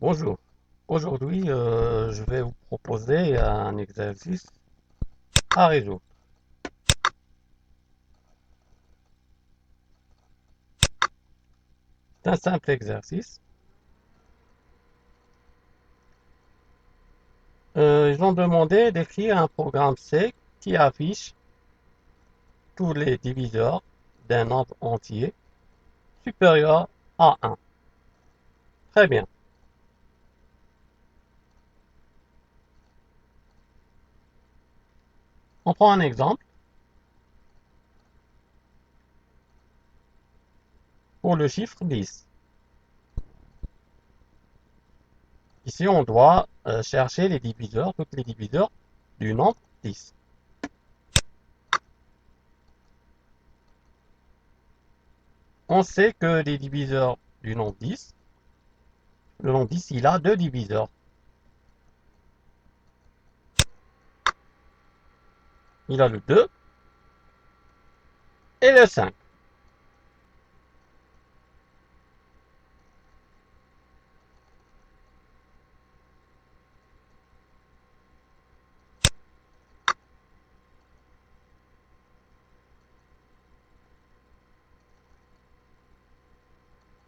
Bonjour. Aujourd'hui, je vais vous proposer un exercice à résoudre. C'est un simple exercice. Ils ont demandé d'écrire un programme C qui affiche tous les diviseurs d'un nombre entier supérieur à 1. Très bien. On prend un exemple pour le chiffre 10. Ici, on doit chercher les diviseurs, tous les diviseurs du nombre 10. On sait que les diviseurs du nombre 10, le nombre 10, il a deux diviseurs. Il a le 2 et le 5.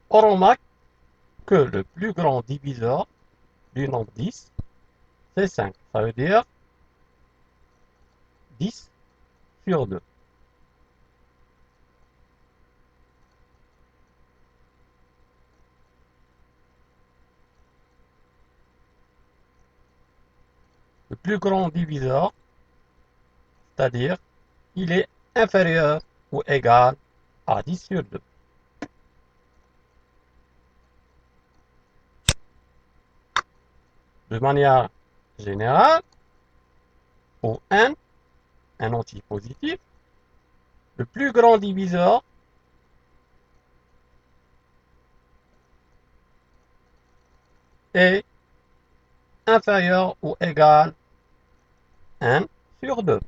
On remarque que le plus grand diviseur du nombre 10, c'est 5. Ça veut dire 10 sur 2. Le plus grand diviseur, c'est-à-dire il est inférieur ou égal à 10 sur 2. De manière générale, pour n, un entier positif, le plus grand diviseur est inférieur ou égal à 1 sur 2.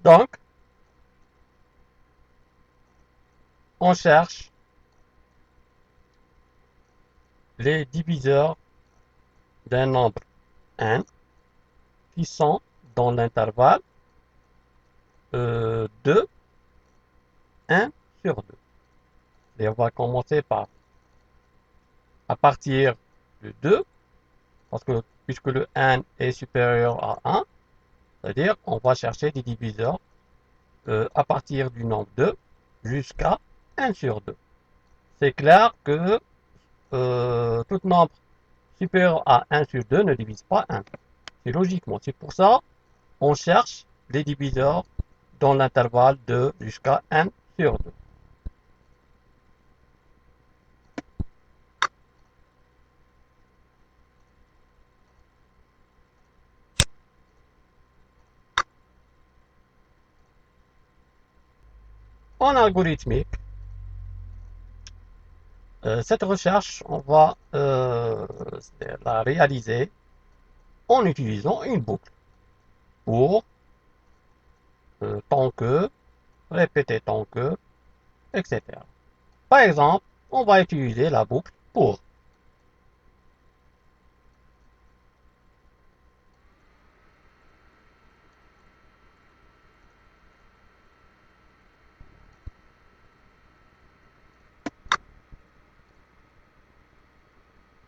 Donc, on cherche les diviseurs d'un nombre n qui sont dans l'intervalle 2, 1 sur 2. Et on va commencer par à partir de 2, parce que puisque le 1 est supérieur à 1, c'est-à-dire on va chercher des diviseurs à partir du nombre 2 jusqu'à 1 sur 2. C'est clair que tout nombre supérieur à 1 sur 2 ne divise pas 1. C'est logiquement. C'est pour ça on cherche les diviseurs dans l'intervalle 2 jusqu'à 1 sur 2. En algorithmique, cette recherche, on va la réaliser en utilisant une boucle pour tant que, répéter tant que, etc. Par exemple, on va utiliser la boucle pour.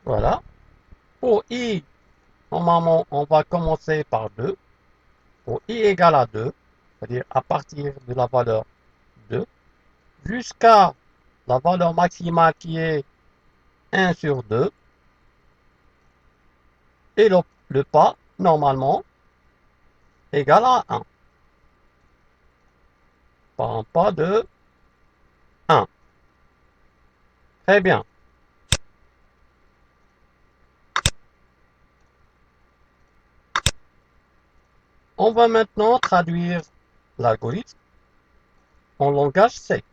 Voilà. Pour i, normalement, on va commencer par 2. Pour i égale à 2, c'est-à-dire à partir de la valeur 2, jusqu'à la valeur maximale qui est 1 sur 2, et le pas, normalement, égal à 1. Par un pas de 1. Très bien. On va maintenant traduire l'algorithme en langage C.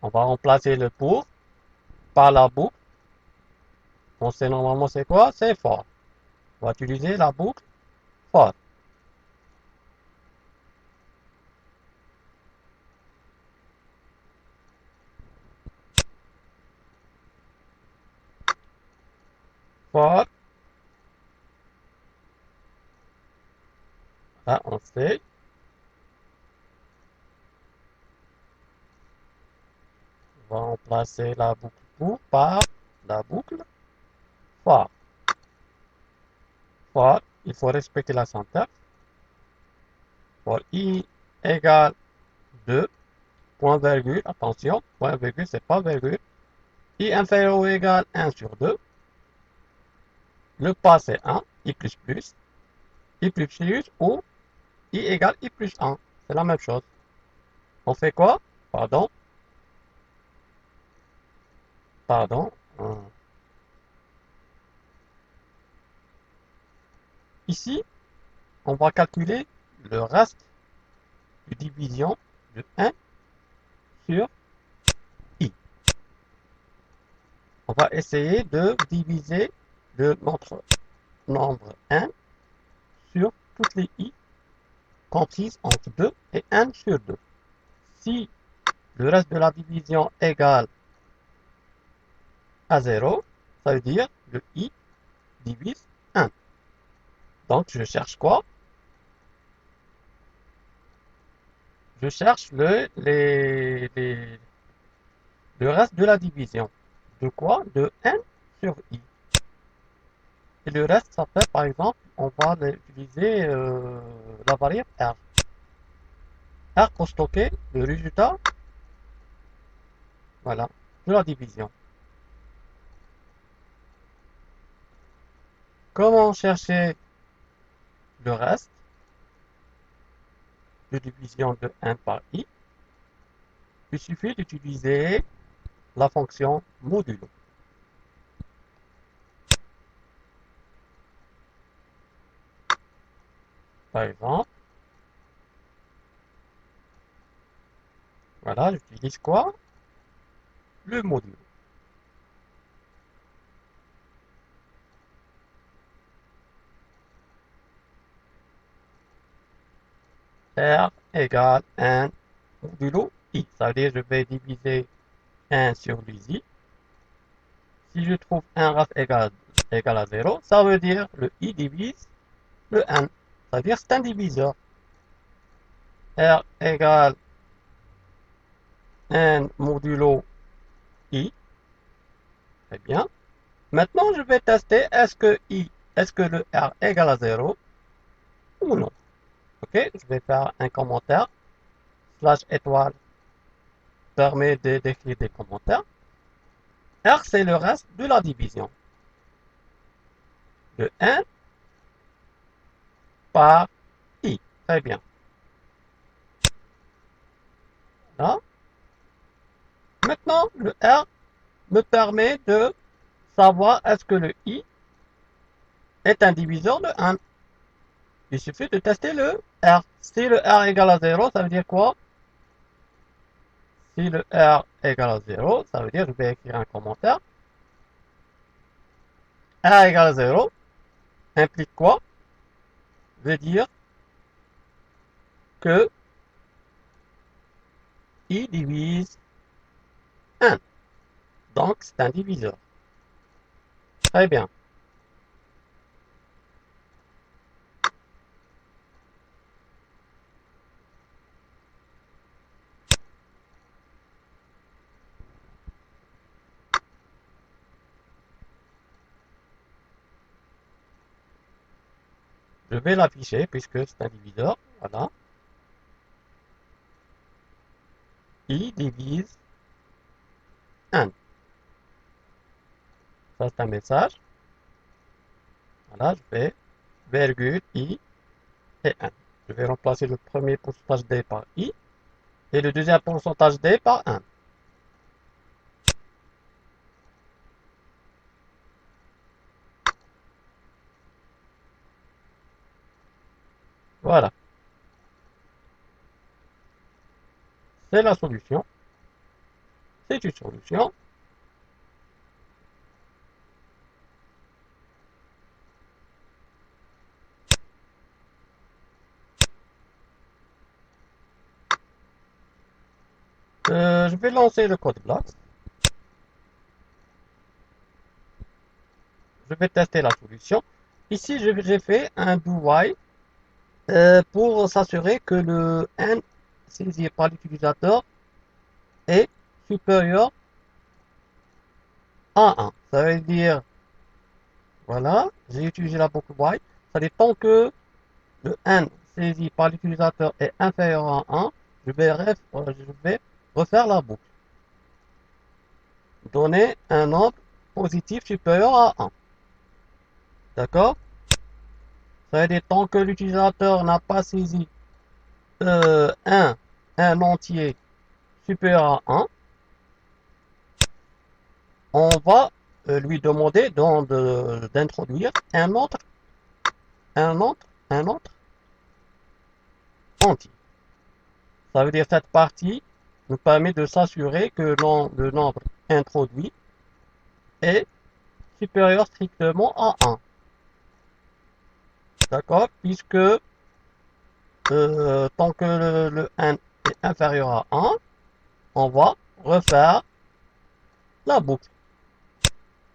On va remplacer le pour par la boucle. On sait normalement c'est quoi? C'est for. On va utiliser la boucle for. for, là, on sait, on va remplacer la boucle pour par la boucle for. For, il faut respecter la syntaxe. For i égale 2, point virgule, attention, point virgule, c'est pas virgule. I inférieur ou égal 1 sur 2. Le pas c'est 1, i plus ou i égale i plus 1. C'est la même chose. On fait quoi? Pardon, pardon. Ici, on va calculer le reste de division de 1 sur i. On va essayer de diviser notre nombre 1 sur toutes les i comprises entre 2 et 1 sur 2. Si le reste de la division égale à 0, ça veut dire que i divise 1. Donc je cherche quoi? Je cherche le reste de la division. De quoi? De 1 sur i. Et le reste, ça fait par exemple, on va utiliser la variable R. R pour stocker le résultat, voilà, de la division. Comment chercher le reste de division de 1 par i? Il suffit d'utiliser la fonction modulo. Par exemple, voilà, j'utilise quoi? Le modulo. R égale 1 modulo i. Ça veut dire que je vais diviser 1 sur les i. Si je trouve un raf égal à 0, ça veut dire le i divise le 1. Ça veut dire c'est un diviseur. R égale 1 modulo i. Très bien. Maintenant, je vais tester est-ce que le R égale à 0 ou non. Ok, je vais faire un commentaire. Slash étoile permet d'écrire des commentaires. R, c'est le reste de la division. De 1 par i. Très bien. Là. Maintenant, le R me permet de savoir est-ce que le i est un diviseur de 1. Il suffit de tester le R. Si le R égale à 0, ça veut dire quoi? Si le R égale à 0, ça veut dire, je vais écrire un commentaire. R égale à 0 implique quoi? Veut dire que i divise 1. Donc, c'est un diviseur. Très bien. Je vais l'afficher puisque c'est un diviseur. Voilà. I divise 1. Ça, c'est un message. Voilà, je fais virgule i et 1. Je vais remplacer le premier pourcentage d par i et le deuxième pourcentage d par 1. Voilà, c'est la solution. C'est une solution. Je vais lancer le code block. Je je vais tester la solution. Ici, j'ai fait un do while pour s'assurer que le n saisi par l'utilisateur est supérieur à 1. Ça veut dire, voilà, j'ai utilisé la boucle while. Ça dit tant que le n saisi par l'utilisateur est inférieur à 1, je vais refaire la boucle. Donner un nombre positif supérieur à 1. D'accord? Ça veut dire tant que l'utilisateur n'a pas saisi un entier supérieur à 1, on va lui demander d'introduire un autre, un autre entier. Ça veut dire cette partie nous permet de s'assurer que le nombre introduit est supérieur strictement à 1. D'accord? Puisque tant que le n est inférieur à 1, on va refaire la boucle.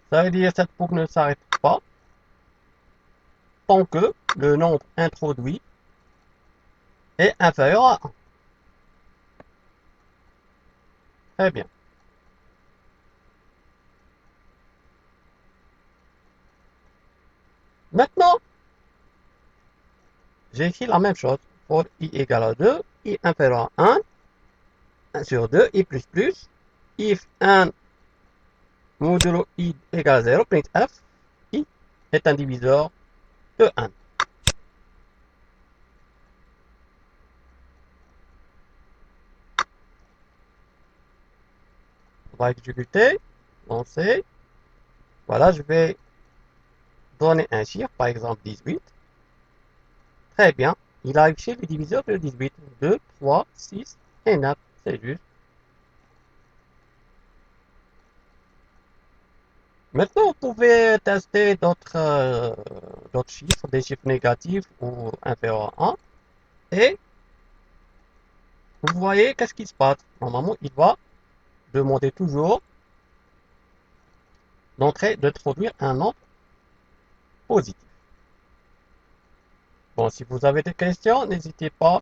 Ça veut dire que cette boucle ne s'arrête pas tant que le nombre introduit est inférieur à 1. Très bien. Maintenant, j'écris la même chose. For i égale à 2, i inférieur à 1 sur 2, i plus plus, if 1 modulo i égale à 0, printf, i est un diviseur de 1. On va exécuter, lancer. Voilà, je vais donner un chiffre, par exemple 18. Très bien. Il a affiché le diviseur de 18. 2, 3, 6 et 9. C'est juste. Maintenant, vous pouvez tester d'autres chiffres, des chiffres négatifs ou inférieurs à 1. Et vous voyez qu'est-ce qui se passe. Normalement, il va demander toujours d'introduire un nombre positif. Bon, si vous avez des questions, n'hésitez pas